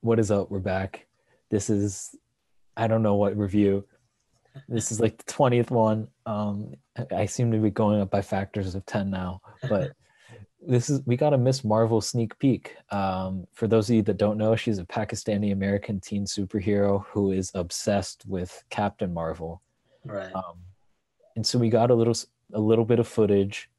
What is up? We're back. This is, I don't know what review. This is like the 20th one. I seem to be going up by factors of 10 now, but we got a Miss Marvel sneak peek. For those of you that don't know, she's a Pakistani American teen superhero who is obsessed with Captain Marvel. Right. Um, and so we got a little bit of footage,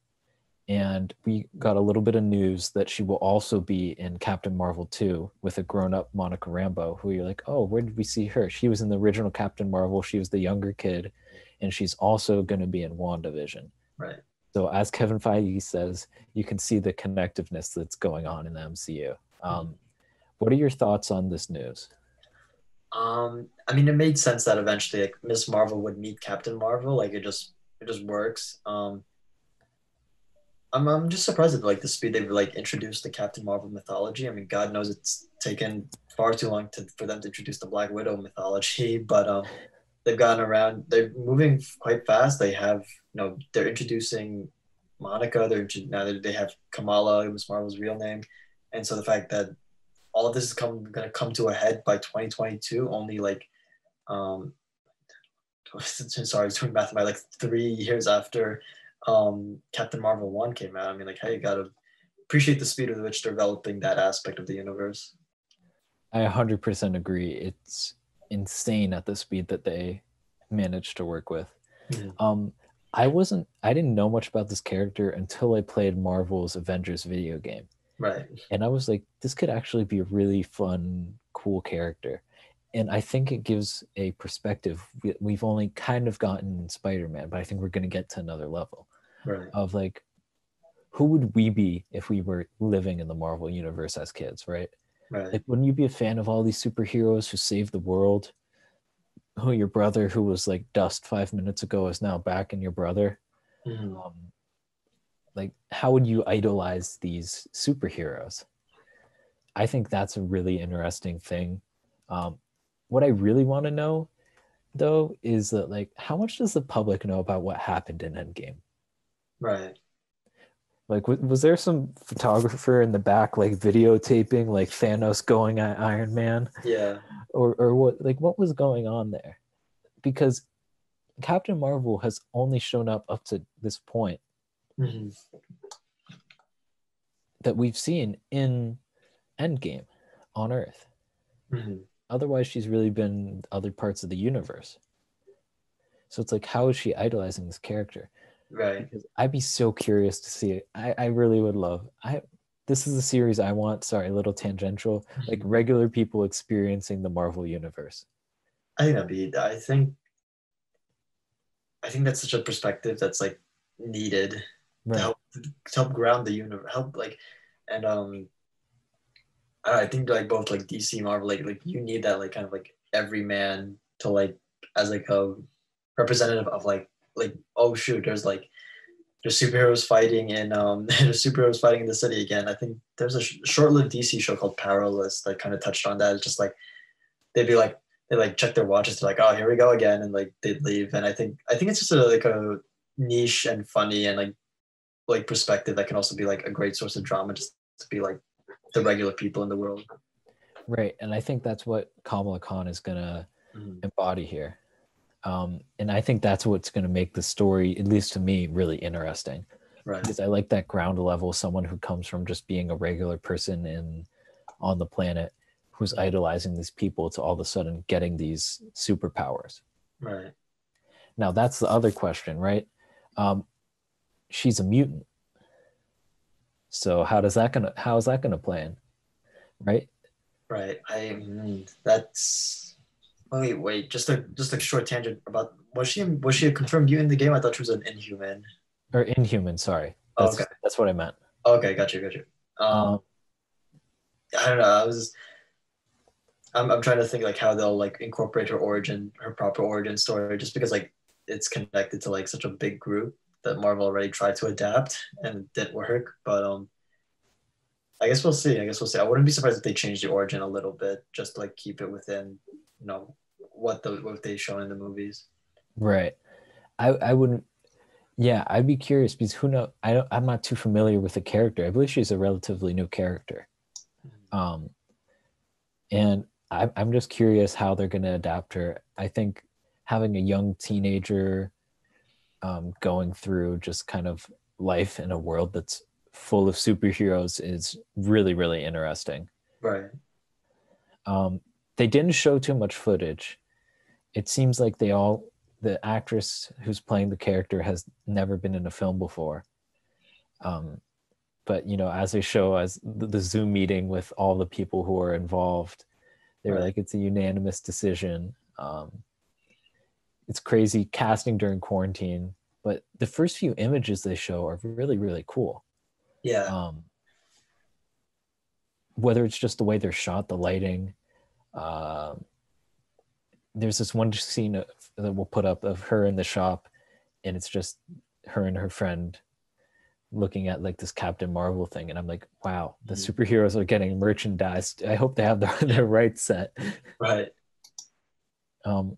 and we got a little bit of news that she will also be in Captain Marvel 2 with a grown-up Monica Rambeau, who you're like, oh, where did we see her? She was in the original Captain Marvel. She was the younger kid, and she's also going to be in WandaVision. Right. So as Kevin Feige says, you can see the connectiveness that's going on in the MCU. Mhm. What are your thoughts on this news? I mean, it made sense that eventually, like, Miss Marvel would meet Captain Marvel. Like, it just works. I'm just surprised at like the speed they've like introduced the Captain Marvel mythology. I mean, God knows it's taken far too long for them to introduce the Black Widow mythology, but they've gotten around. They're moving quite fast. They're introducing Monica. Now they have Kamala, Miss Marvel's real name, and so the fact that all of this is gonna come to a head by 2022, only like um sorry, I was doing math by like 3 years after Captain Marvel 1 came out. I mean, like, hey, you gotta appreciate the speed with which they're developing that aspect of the universe. I 100% agree. It's insane at the speed that they managed to work with. Mhm. Um, I didn't know much about this character until I played Marvel's Avengers video game. Right. And I was like, this could actually be a really fun, cool character. And I think it gives a perspective we've only kind of gotten in Spider-Man, but I think we're going to get to another level Right. of like, who would we be if we were living in the Marvel universe as kids, right? Right. Like, wouldn't you be a fan of all these superheroes who saved the world? Who your brother, who was like dust 5 minutes ago, is now back in your brother? Mhm. Um, like, how would you idolize these superheroes? I think that's a really interesting thing. Um, what I really want to know, though, is that like, how much does the public know about what happened in Endgame? Right. Like, was there some photographer in the back, like videotaping, like Thanos going at Iron Man, Yeah. or what? Like, what was going on there? Because Captain Marvel has only shown up to this point Mhm. that we've seen in Endgame on Earth. Mhm. Otherwise, she's really been other parts of the universe. So it's like, how is she idolizing this character? Right. Because I'd be so curious to see it. I really would love. I This is a series I want. Sorry, a little tangential. Like Mhm. regular people experiencing the Marvel universe. I think that'd be. I think that's such a perspective that's like needed to Right. help ground the universe. Help like, and I think like both like DC Marvel like you need that like kind of like every man to like as like a representative of like oh shoot there's superheroes fighting in there's superheroes fighting in the city again. I think there's a short-lived DC show called Powerless that kind of touched on that. It's just like they'd be like they like check their watches to like oh here we go again and like they'd leave and I think it's just like a niche and funny and like perspective that can also be like a great source of drama just to be like the regular people in the world. Right. And I think that's what Kamala Khan is gonna Mhm. embody here. And I think that's what's going to make the story, at least to me, really interesting. Right. Because I like that ground level, someone who comes from just being a regular person on the planet, who's idolizing these people, to all of a sudden getting these superpowers. Right. Now that's the other question, right? Um, she's a mutant, so how is that gonna play in, right? Right. That's wait. Just a short tangent about was she a confirmed mutant in the game? I thought she was an Inhuman. Or Inhuman, sorry, Oh, okay. that's what I meant. Okay. Got you. Um, I don't know. I'm trying to think like how they'll like incorporate her proper origin story, just because like it's connected to like such a big group that Marvel already tried to adapt and it didn't work. But I guess we'll see. I wouldn't be surprised if they change the origin a little bit, just to like keep it within, you know, what they show in the movies. right. I wouldn't. Yeah, I'd be curious because who know? I'm not too familiar with the character. I believe she's a relatively new character. Um, And I'm just curious how they're going to adapt her. I think having a young teenager going through just kind of life in a world that's full of superheroes is really, really interesting. Right. Um, they didn't show too much footage. It seems like the actress who's playing the character has never been in a film before. Um, but as they show as the Zoom meeting with all the people who are involved, they were Right. like, it's a unanimous decision. It's crazy casting during quarantine, but the first few images they show are really, really cool. Yeah. Um, whether it's just the way they're shot, the lighting. Um, there's this one scene that we'll put up of her in the shop, and it's just her and her friend looking at like this Captain Marvel thing, and I'm like, wow, the Mhm. superheroes are getting merchandised. I hope they have their right set. Right. Um,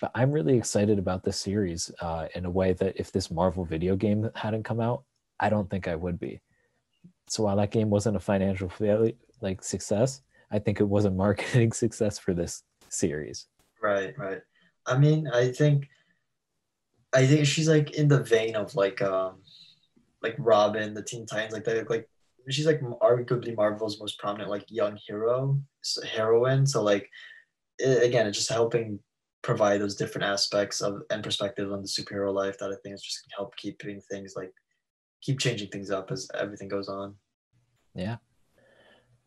but I'm really excited about this series in a way that if this Marvel video game hadn't come out, I don't think I would be. So while that game wasn't a financial failure, like success, I think it was a marketing success for this series. Right. Right. I mean, I think she's like in the vein of like Robin, the Teen Titans, like that. Like she's like arguably Marvel's most prominent like young heroine. So like again, it's just helping provide those different aspects of and perspectives on the superhero life that I think is just help keeping things like keep changing things up as everything goes on. Yeah.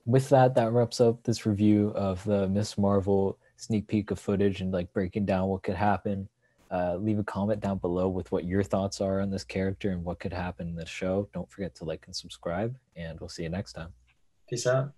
With that, that wraps up this review of the Miss Marvel sneak peek of footage and like breaking down what could happen. Leave a comment down below with what your thoughts are on this character and what could happen in this show. Don't forget to like and subscribe, and we'll see you next time. Peace out.